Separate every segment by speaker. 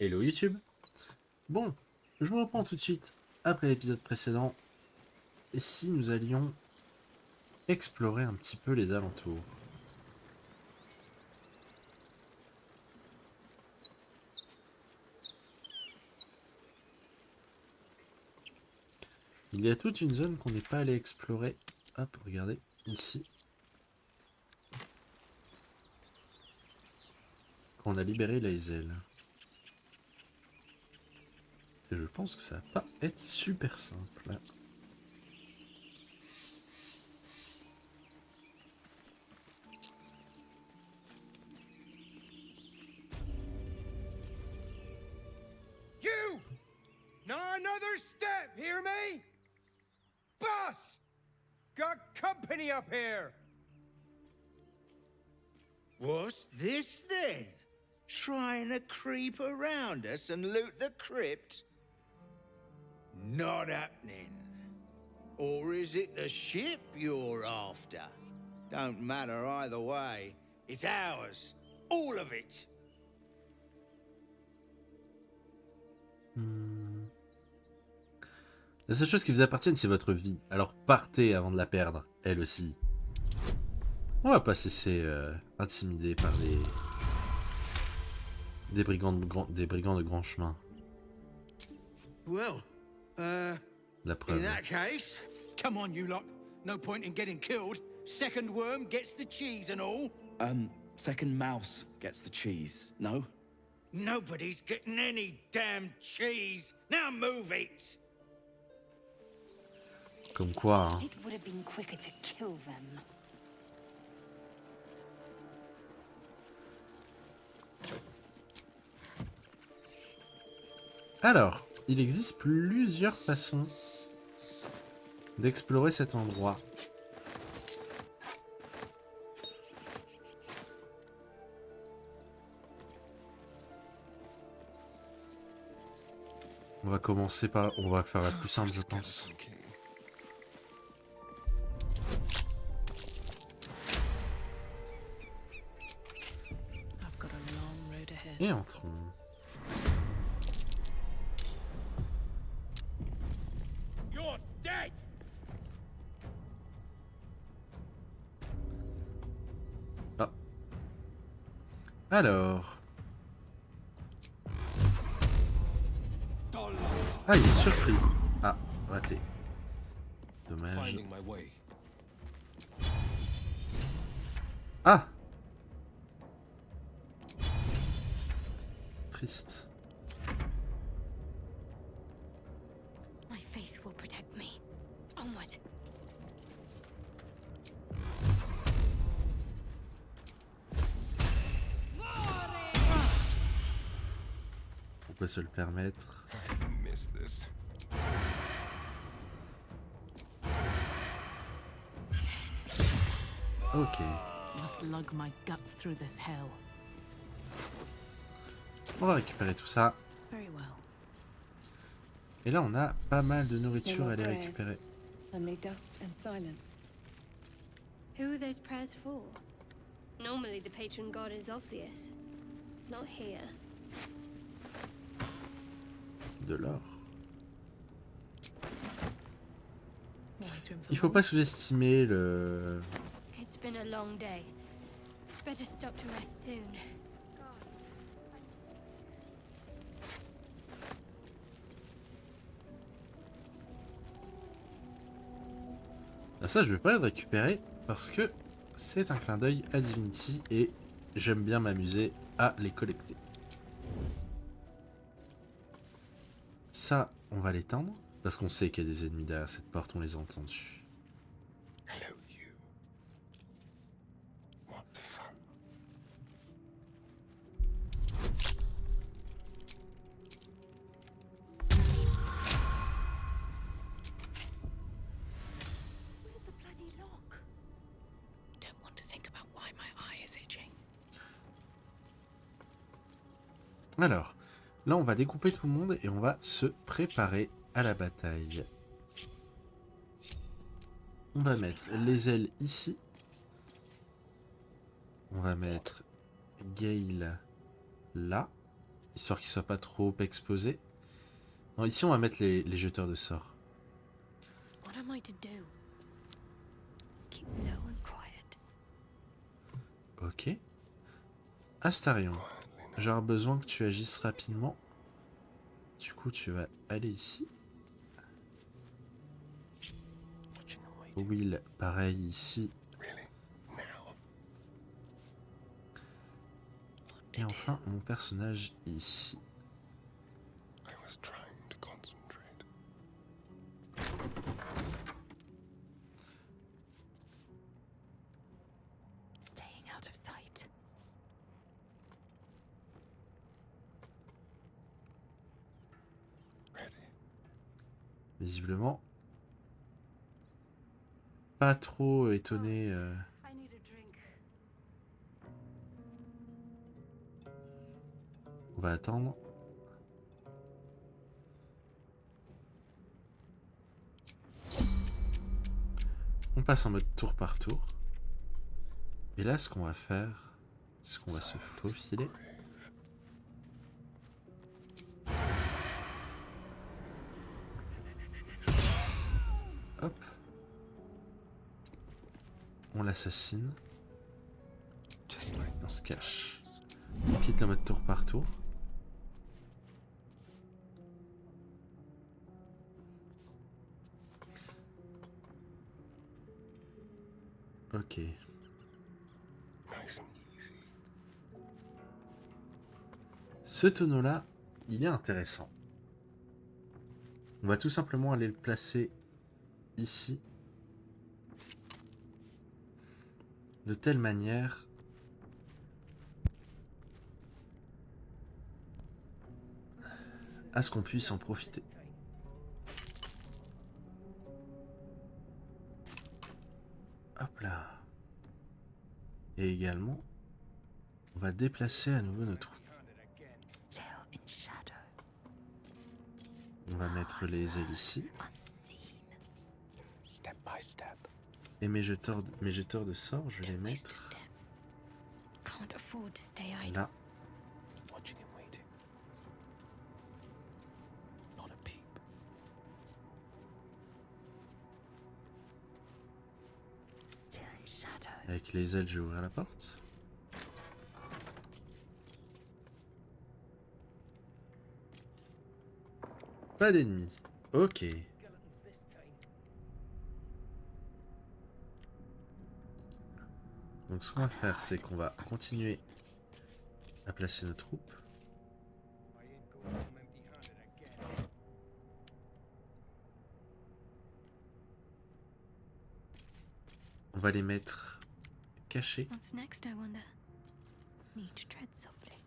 Speaker 1: Hello YouTube. Bon, je vous reprends tout de suite après l'épisode précédent. Et si nous allions explorer un petit peu les alentours? Il y a toute une zone qu'on n'est pas allé explorer. Hop, regardez, ici. On a libéré Lae'zel. Et je pense que ça va pas être super simple.
Speaker 2: You! Not another step, hear me? Boss! Got company up here!
Speaker 3: What's this then? Trying to creep around us and loot the crypt? Not happening. Or is it the ship you're after? Don't matter either way. It's ours. All of it.
Speaker 1: La seule chose qui vous appartienne, c'est votre vie. Alors partez avant de la perdre, elle aussi. On va pas se laisser intimider par des brigands de grand chemin.
Speaker 3: Well,
Speaker 1: La preuve.
Speaker 3: in that case, come on, you lot. No point in getting killed. Second worm gets the cheese and all.
Speaker 4: Second mouse gets the cheese, no?
Speaker 3: Nobody's getting any damn cheese. Now move it.
Speaker 1: Comme quoi, hein.
Speaker 5: It would have been quicker to kill them.
Speaker 1: Alors, il existe plusieurs façons d'explorer cet endroit. On va commencer par... On va faire la plus simple, je pense.
Speaker 5: I've got a long road ahead.
Speaker 1: Et entrons.
Speaker 2: You're dead!
Speaker 1: Ah. Alors... Ah, il est surpris. Ah, raté. Dommage. Ah! Triste.
Speaker 5: My faith will protect me. Onward.
Speaker 1: On peut se le permettre. Ok.
Speaker 5: Must lug my guts through this hell.
Speaker 1: On va récupérer tout ça.
Speaker 5: Very well.
Speaker 1: Et là, on a pas mal de nourriture à aller récupérer.
Speaker 6: Only dust and silence.
Speaker 7: Who are those prayers for? Normally the patron god is obvious. Not here.
Speaker 1: De l'or.
Speaker 5: Always room for
Speaker 1: Il faut
Speaker 5: more.
Speaker 1: pas sous-estimer le...
Speaker 7: It's been a long day. Better stop to rest soon.
Speaker 1: Ah, ça, je vais pas le récupérer parce que c'est un clin d'œil à Divinity et j'aime bien m'amuser à les collecter. Ça, on va l'éteindre parce qu'on sait qu'il y a des ennemis derrière cette porte, on les a entendus.
Speaker 2: Hello, you. What the fun?
Speaker 5: Where's the bloody lock? Don't want to think about why my eye is itching.
Speaker 1: Alors, là, on va découper tout le monde et on va se préparer à la bataille. On va mettre les ailes ici. On va mettre Gale là. histoire qu'ils soient pas trop exposés. Non, ici on va mettre les jeteurs de sorts.
Speaker 7: What am I to do? Keep low and quiet.
Speaker 1: Ok. Astarion, j'aurai besoin que tu agisses rapidement. Du coup, tu vas aller ici. Will, pareil ici. Et enfin, mon personnage ici.
Speaker 5: Staying out of sight.
Speaker 1: Visiblement, pas trop étonné.
Speaker 7: I need a drink.
Speaker 1: On va attendre. On passe en mode tour par tour. Et là, ce qu'on va faire, c'est qu'on va se faufiler. Hop. On l'assassine. On se cache. On quitte le mode tour par tour. Ok. Ce tonneau-là, il est intéressant. On va tout simplement aller le placer ici. De telle manière à ce qu'on puisse en profiter. Hop là. Et également, on va déplacer à nouveau notre...
Speaker 5: Still in shadow.
Speaker 1: On va mettre les ailes ici.
Speaker 5: Unseen.
Speaker 4: Step by step.
Speaker 1: Et mes jeteurs de sorts, je vais les
Speaker 5: Don't waste a
Speaker 1: mettre
Speaker 5: step. Can't afford to stay idle.
Speaker 1: là.
Speaker 4: Watching him waiting. Not a peep.
Speaker 5: Still in shadow.
Speaker 1: Avec les ailes, je vais ouvrir la porte. Pas d'ennemis. Ok. Donc ce qu'on va faire, c'est qu'on va continuer à placer nos troupes. On va les mettre cachés.
Speaker 7: What's next, I wonder? Need to tread softly.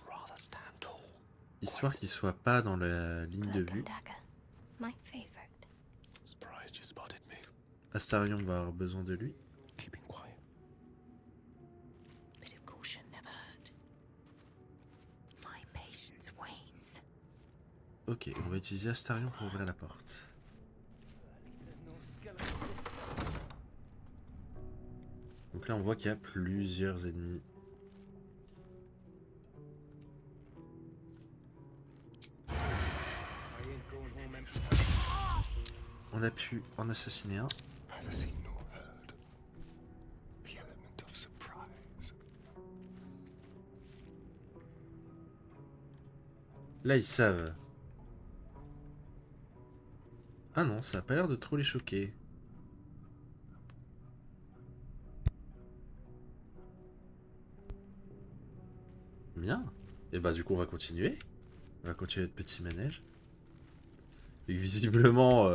Speaker 4: Rather stand tall.
Speaker 1: Histoire qu'ils soient pas dans la ligne de
Speaker 7: Cloak
Speaker 1: vue.
Speaker 7: and dagger. My favorite.
Speaker 4: Surprised you spotted me.
Speaker 1: Astarion va avoir besoin de lui.
Speaker 4: Keeping quiet.
Speaker 5: Bit of caution never hurt. My patience wanes.
Speaker 1: Ok, on va utiliser Astarion pour ouvrir la porte. Donc là on voit qu'il y a plusieurs ennemis. On a pu en assassiner un.
Speaker 8: Neither seen nor heard. The element of surprise.
Speaker 1: Là ils savent. Ah non, ça a pas l'air de trop les choquer. Bien. Et bah du coup on va continuer. On va continuer notre petit manège. Et visiblement,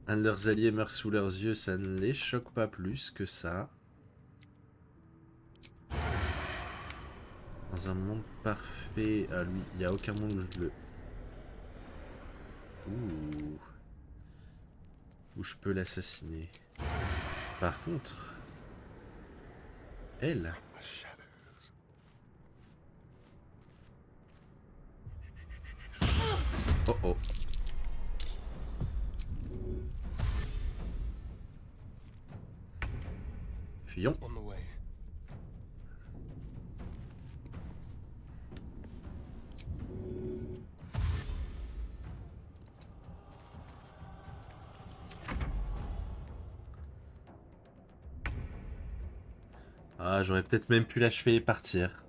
Speaker 1: un de leurs alliés meurt sous leurs yeux, ça ne les choque pas plus que ça. Dans un monde parfait, à lui, il n'y a aucun monde où je le... Ouh. Où je peux l'assassiner. Par contre, elle...
Speaker 8: The shadows.
Speaker 1: Oh oh. Fuyons.
Speaker 8: On the way.
Speaker 1: Ah, j'aurais peut-être même pu l'achever et partir.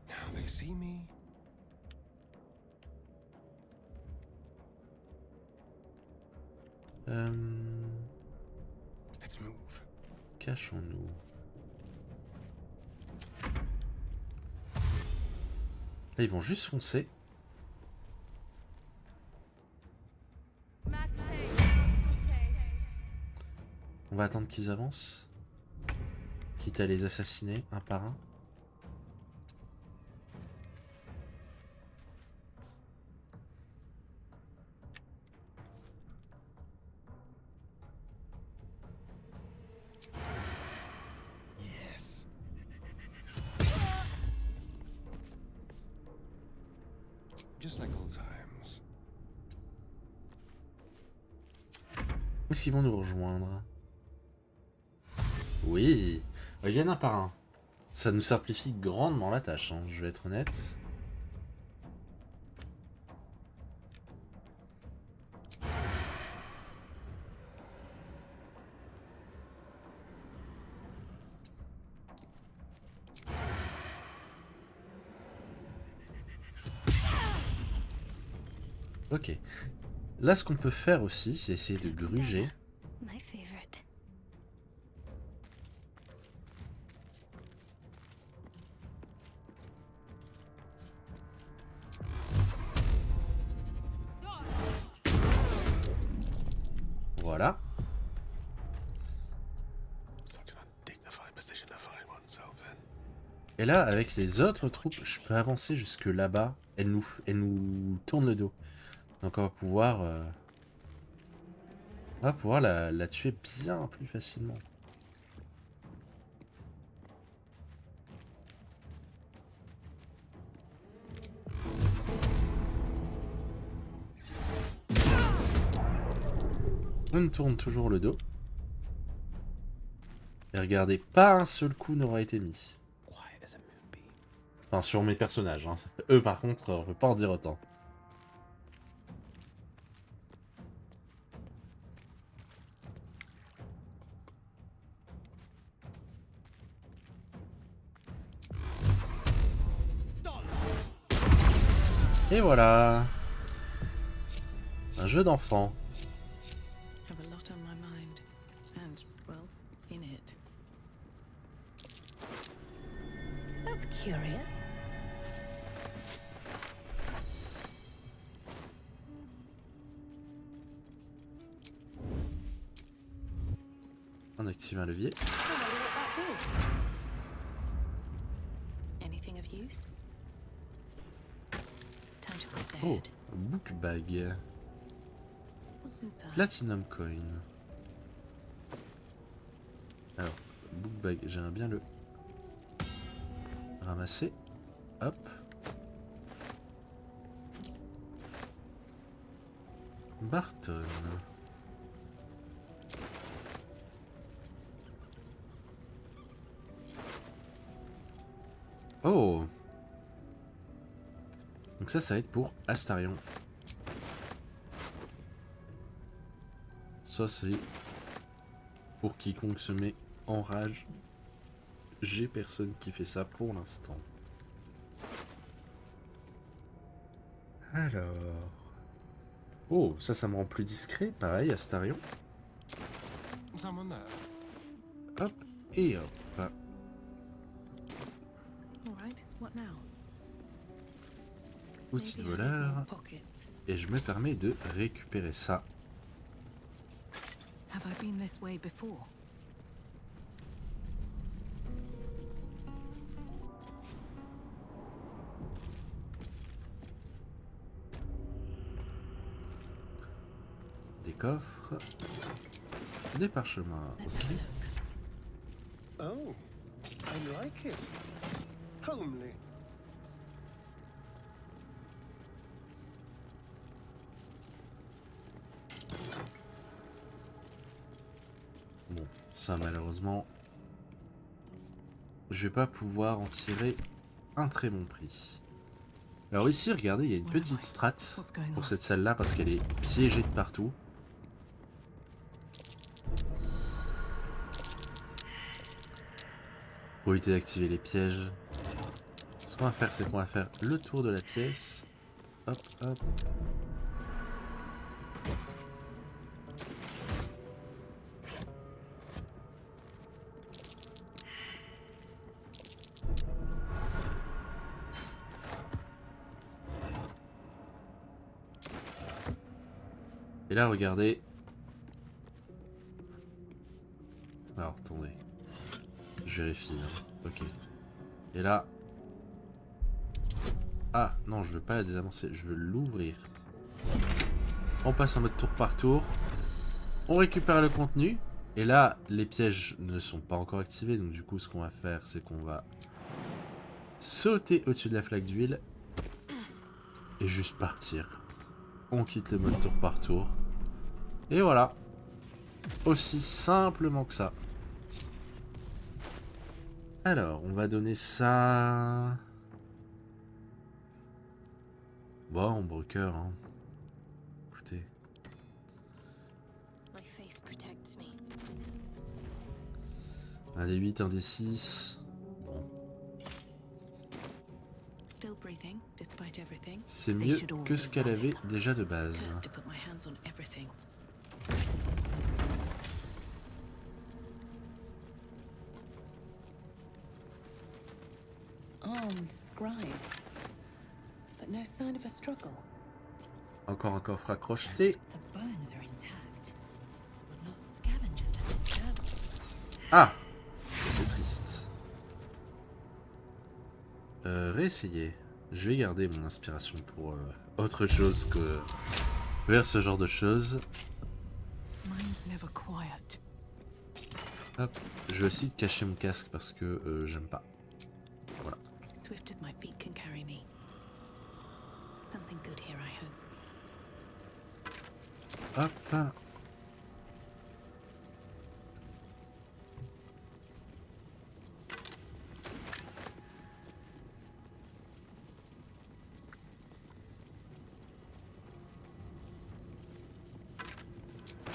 Speaker 8: Now they see me. Let's move.
Speaker 1: Cachons-nous. Là, ils vont juste foncer. On va attendre qu'ils avancent. Quitte à les assassiner un par un.
Speaker 8: Yes. Just like old times.
Speaker 1: Est-ce qu'ils vont nous rejoindre? Oui, ils viennent un par un. Ça nous simplifie grandement la tâche, hein, je vais être honnête. Ok. Là, ce qu'on peut faire aussi, c'est essayer de gruger.
Speaker 7: My favorite.
Speaker 1: Voilà.
Speaker 8: Such an undignified position to find oneself in.
Speaker 1: Et là, avec les autres troupes, je peux avancer jusque là-bas. Elle nous tourne le dos. Donc on va pouvoir la tuer bien plus facilement. On nous tourne toujours le dos. Et regardez, pas un seul coup n'aura été mis.
Speaker 4: Quiet as a moonbeam.
Speaker 1: Enfin, sur mes personnages. Hein. Eux, par contre, on peut pas en dire autant. Et voilà. Un jeu d'enfant.
Speaker 5: Have a lot on my mind. And, well, in it. That's curious.
Speaker 1: On active un levier.
Speaker 5: I wonder what that did. Anything of use? Time to press
Speaker 1: Oh,
Speaker 5: ahead.
Speaker 1: book bag.
Speaker 5: What's inside?
Speaker 1: Platinum coin. Alors, book bag, j'aimerais bien le ramasser. Hop. Barton. Oh. Donc ça va être pour Astarion. Ça c'est pour quiconque se met en rage. J'ai personne qui fait ça pour l'instant. Alors... Oh, ça me rend plus discret. Pareil, Astarion.
Speaker 8: Someone there.
Speaker 1: Hop, et hop.
Speaker 5: All right, what now?
Speaker 1: Outil de
Speaker 5: Maybe I need
Speaker 1: voleur.
Speaker 5: more pockets.
Speaker 1: Et je me permets de récupérer ça.
Speaker 5: Have I been this way before?
Speaker 1: Des coffres. Des parchemins.
Speaker 5: Let's
Speaker 1: Ok.
Speaker 5: have a look.
Speaker 8: Oh, I like it. Homely.
Speaker 1: Bon, ça malheureusement, je vais pas pouvoir en tirer un très bon prix. Alors ici, regardez, il y a une petite strat
Speaker 5: What's going on?
Speaker 1: pour cette salle-là parce qu'elle est piégée de partout. Pour éviter d'activer les pièges. Ce qu'on va faire, c'est qu'on va faire le tour de la pièce. Hop, hop. Et là, regardez. Alors, attendez. Je vérifie. Hein. Ok. Et là. Ah, non, je veux pas la désamorcer. Je veux l'ouvrir. On passe en mode tour par tour. On récupère le contenu. Et là, les pièges ne sont pas encore activés. Donc, du coup, ce qu'on va faire, c'est qu'on va sauter au-dessus de la flaque d'huile. Et juste partir. On quitte le mode tour par tour. Et voilà. Aussi simplement que ça. Alors, on va donner ça... Bon, broker, hein. Écoutez.
Speaker 7: My faith protects me.
Speaker 1: Un des 8, un des 6. Bon.
Speaker 5: Still breathing, despite everything.
Speaker 1: C'est
Speaker 5: They
Speaker 1: mieux
Speaker 5: should all
Speaker 1: que ce
Speaker 5: be
Speaker 1: qu'elle
Speaker 5: running.
Speaker 1: avait déjà de base.
Speaker 5: Cursed to put my hands on everything.
Speaker 6: Armed scribes. But no sign of a struggle.
Speaker 1: Encore un coffre à crocheter.
Speaker 9: The bones are intact, but not scavengers have disturbed them.
Speaker 1: Ah, c'est triste. Réessayer. Je vais garder mon inspiration pour autre chose que vers ce genre de choses.
Speaker 5: Mine's never quiet.
Speaker 1: Hop. Je vais aussi cacher mon casque parce que j'aime pas. Voilà.
Speaker 5: Swift as my feet can carry me. Something good here, I hope.
Speaker 1: Hop.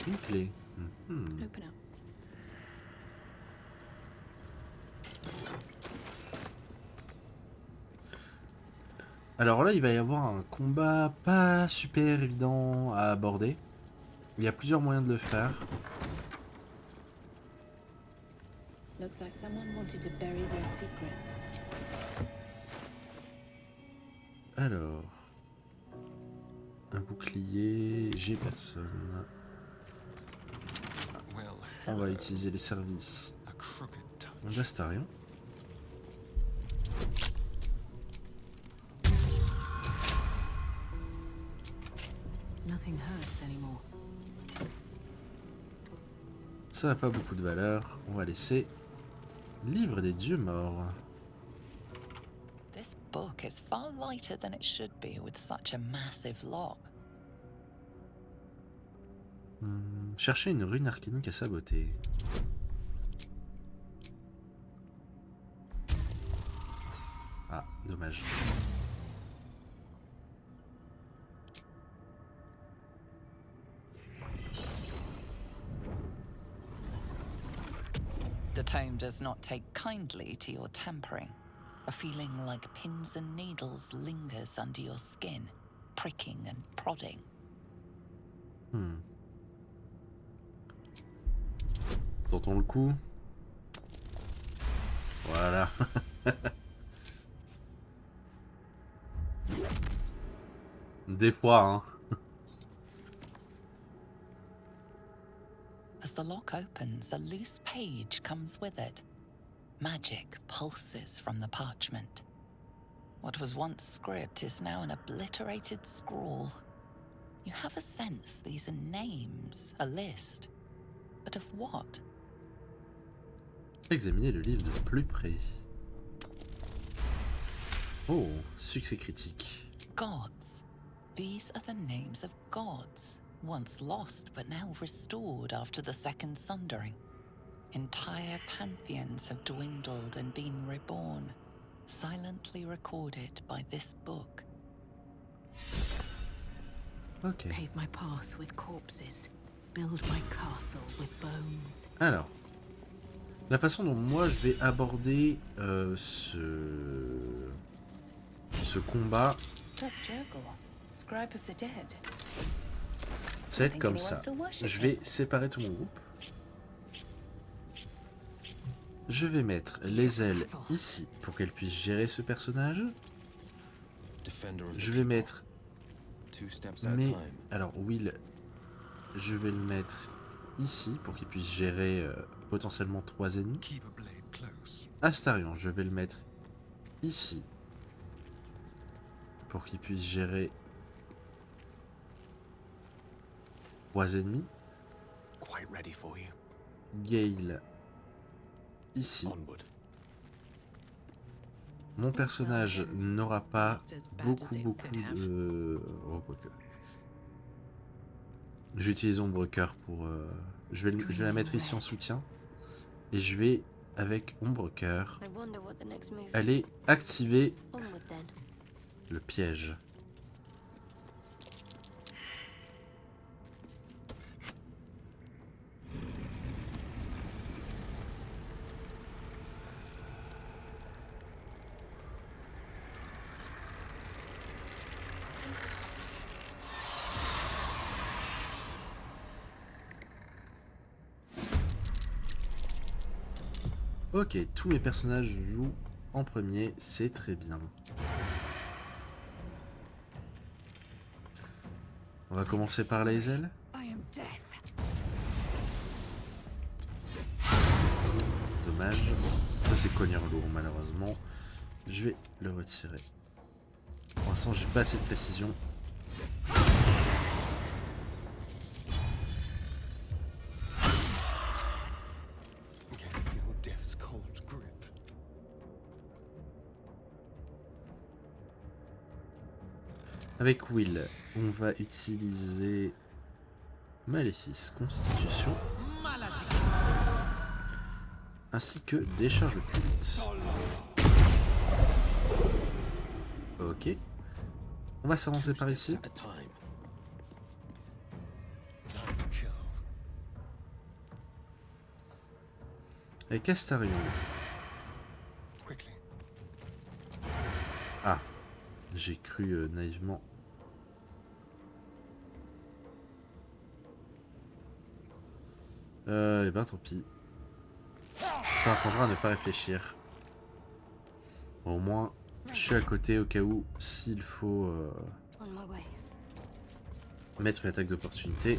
Speaker 1: Une clé. Mhm.
Speaker 5: Open up.
Speaker 1: Alors là, il va y avoir un combat pas super évident à aborder. Il y a plusieurs moyens de le faire.
Speaker 6: Looks like someone wanted to bury their secrets.
Speaker 1: Alors. Un bouclier. J'ai personne.
Speaker 8: Well,
Speaker 1: On va utiliser les services
Speaker 8: a crooked touch.
Speaker 1: d'Astarion.
Speaker 5: Nothing hurts anymore.
Speaker 1: Ça n'a pas beaucoup de valeur. On va laisser Livre des dieux morts.
Speaker 9: This book is far lighter than it should be with such a massive lock.
Speaker 1: Chercher une rune arcanique à saboter. Ah, dommage.
Speaker 9: The tome does not take kindly to your tampering. A feeling like pins and needles lingers under your skin, pricking and prodding.
Speaker 1: Tentons le coup. Voilà. Des fois, hein.
Speaker 9: As the lock opens, a loose page comes with it. Magic pulses from the parchment. What was once script is now an obliterated scrawl. You have a sense these are names, a list. But of what?
Speaker 1: Examiner le livre de plus près. Oh, succès critique.
Speaker 9: Gods. These are the names of gods, once lost but now restored after the Second Sundering. Entire pantheons have dwindled and been reborn, silently recorded by this book.
Speaker 1: Ok.
Speaker 5: Pave my path with corpses. Build my castle with bones.
Speaker 1: Alors. La façon dont moi je vais aborder ce combat,
Speaker 9: That's Jurgle, scribe of the dead.
Speaker 1: ça va être comme ça. Je vais séparer tout mon groupe. Je vais mettre les ailes ici pour qu'elles puissent gérer ce personnage. Je vais mettre mes... Alors Will, je vais le mettre ici pour qu'il puisse gérer potentiellement 3 ennemis. Astarion, je vais le mettre ici pour qu'il puisse gérer 3 ennemis. Gale ici. Mon personnage n'aura pas beaucoup de... Oh, quoique. Je vais utiliser Ombre Cœur pour... Je vais la mettre ici en soutien. Et je vais, avec Ombre Cœur, aller activer le piège. Ok, tous mes personnages jouent en premier, c'est très bien. On va commencer par les ailes. Dommage. Ça c'est cogneur lourd malheureusement. Je vais le retirer. Pour l'instant j'ai pas assez de précision. Avec Will, on va utiliser Maléfice, Constitution, ainsi que Décharge le culte. Ok. On va s'avancer par ici. Avec Astarion. Ah, j'ai cru naïvement. Et ben tant pis. Ça apprendra à ne pas réfléchir. Bon, au moins, je suis à côté au cas où, s'il faut mettre une attaque d'opportunité.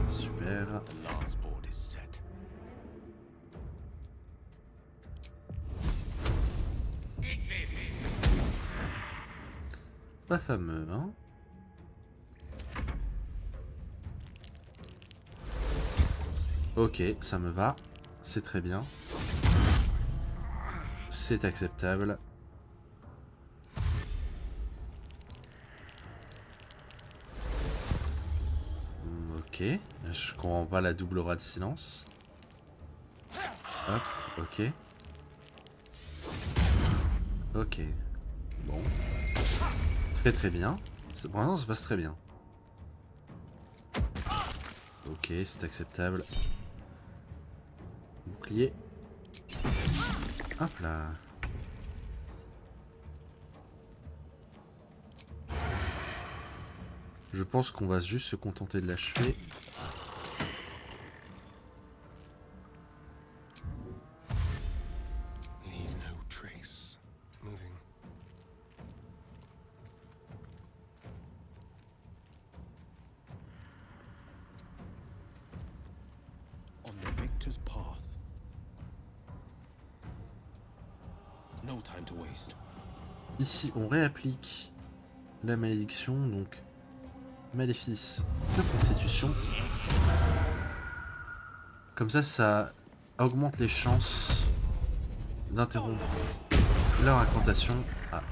Speaker 1: Super. Pas fameux, hein? Ok, ça me va. C'est très bien. C'est acceptable. Ok. Je comprends pas la double aura de silence. Hop, ok. Ok. Bon. Très bien. Pour l'instant, ça se passe très bien. Ok, c'est acceptable. Bouclier. Hop là. Je pense qu'on va juste se contenter de l'achever. Ici, on réapplique la malédiction, donc maléfice de constitution. Comme ça, ça augmente les chances d'interrompre leur incantation. Ah,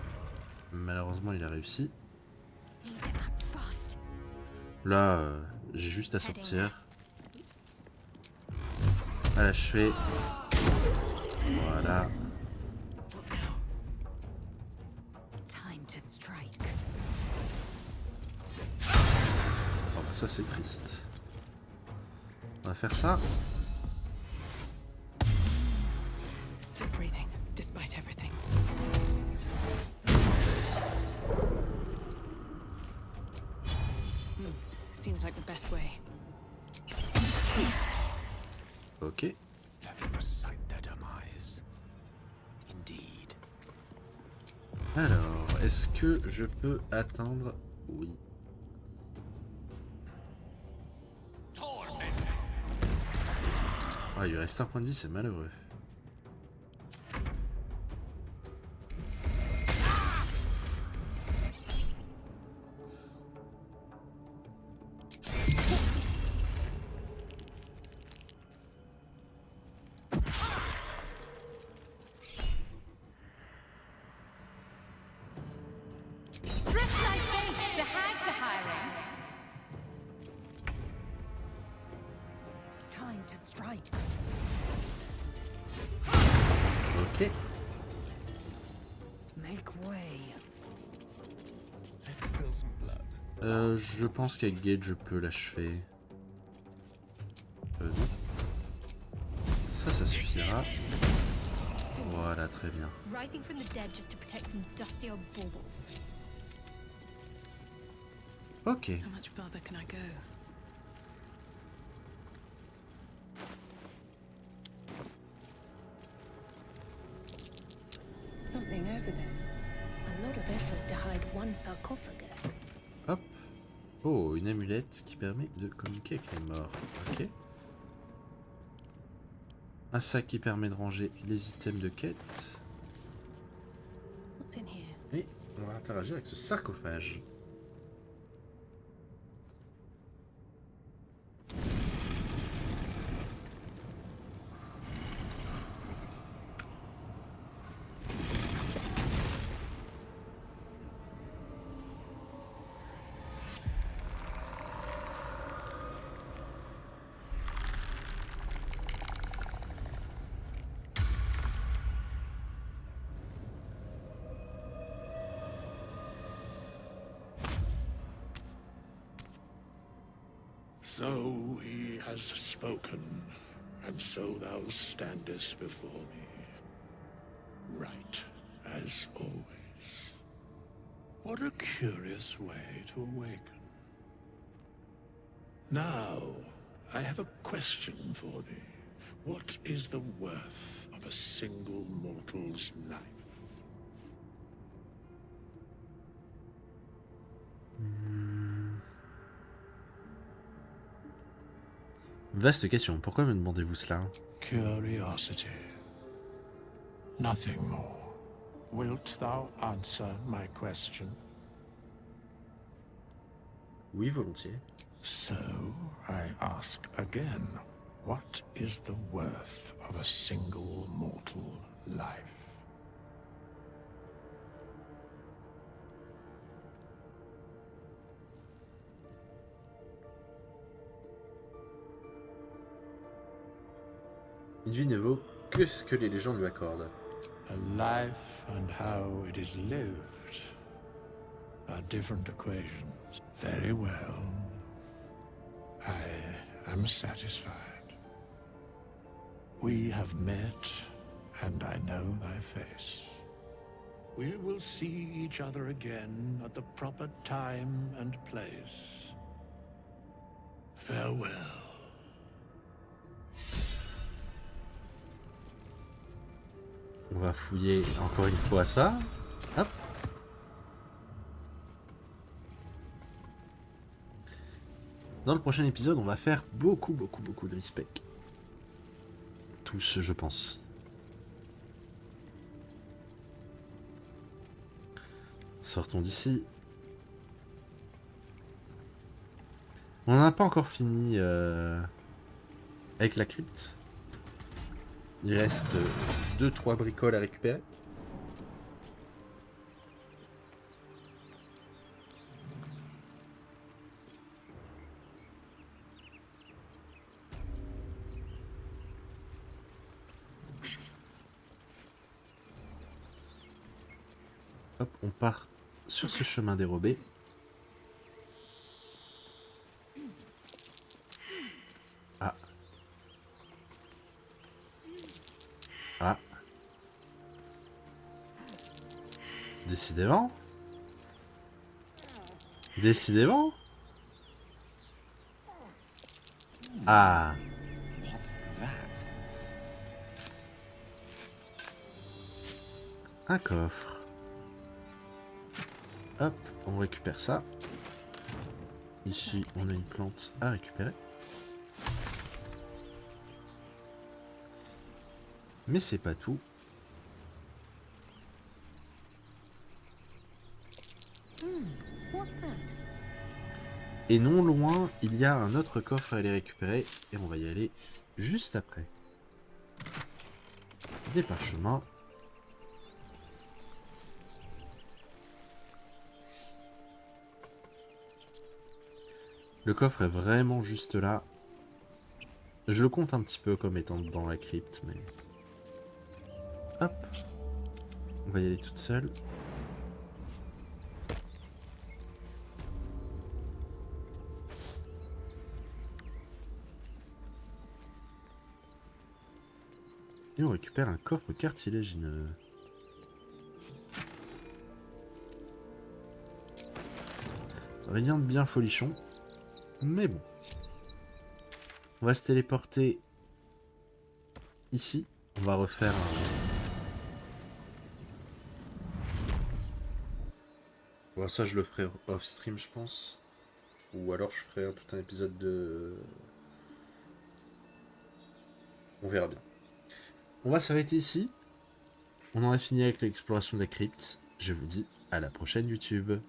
Speaker 1: malheureusement, il a réussi. Là, j'ai juste à sortir, à l'achever. Voilà. Ça c'est triste. On va faire ça.
Speaker 5: Still breathing, despite everything. Seems like the best way.
Speaker 1: Ok.
Speaker 3: Let them recite their demise. Indeed.
Speaker 1: Alors, est-ce que je peux atteindre? Oui. Ah, il lui reste un point de vie, c'est malheureux.
Speaker 7: Dress like babes, the hags are hiring. Time to strike.
Speaker 1: Ok.
Speaker 7: Make way.
Speaker 3: Let's spill some blood.
Speaker 1: Je pense qu'avec Gage je peux l'achever. Non. Ça suffira. Voilà, très bien.
Speaker 7: Rising from the dead just to protect some dusty old baubles.
Speaker 1: Ok.
Speaker 5: How much further can I go?
Speaker 6: Something over there. A lot of effort to hide one sarcophagus.
Speaker 1: Hop. Oh, une amulette qui permet de communiquer avec les morts. Ok. Un sac qui permet de ranger les items de quête.
Speaker 6: What's in here?
Speaker 1: Et on va interagir avec ce sarcophage.
Speaker 8: So he has spoken, and so thou standest before me, right as always. What a curious way to awaken. Now, I have a question for thee. What is the worth of a single mortal's life?
Speaker 1: Vaste question, pourquoi me demandez-vous cela?
Speaker 8: Curiosity. Nothing more. Wilt thou answer my question?
Speaker 1: Oui, volontiers.
Speaker 8: So, I ask again, what is the worth of a single mortal life?
Speaker 1: Une vie ne vaut que ce que les légendes lui accordent.
Speaker 8: A life and how it is lived are different equations. Very well. I am satisfied. We have met, and I know thy face. We will see each other again at the proper time and place. Farewell.
Speaker 1: On va fouiller encore une fois ça. Hop. Dans le prochain épisode, on va faire beaucoup de respect. Tous, je pense. Sortons d'ici. On n'a pas encore fini avec la crypte. Il reste 2-3 bricoles à récupérer. Hop, on part sur ce chemin dérobé. Décidément. Décidément. Ah.
Speaker 4: What's that?
Speaker 1: Un coffre. Hop, on récupère ça. Ici, on a une plante à récupérer. Mais c'est pas tout.
Speaker 6: What's that?
Speaker 1: Et non loin, il y a un autre coffre à aller récupérer. Et on va y aller juste après. Des parchemins. Le coffre est vraiment juste là. Je le compte un petit peu comme étant dans la crypte, mais... Hop. On va y aller toute seule. Et on récupère un coffre cartilagineux. Rien de bien folichon. Mais bon. On va se téléporter ici. On va refaire un... Bon, ça je le ferai off stream je pense. Ou alors je ferai tout un épisode de... On verra bien. On va s'arrêter ici. On en a fini avec l'exploration de la crypte. Je vous dis à la prochaine YouTube.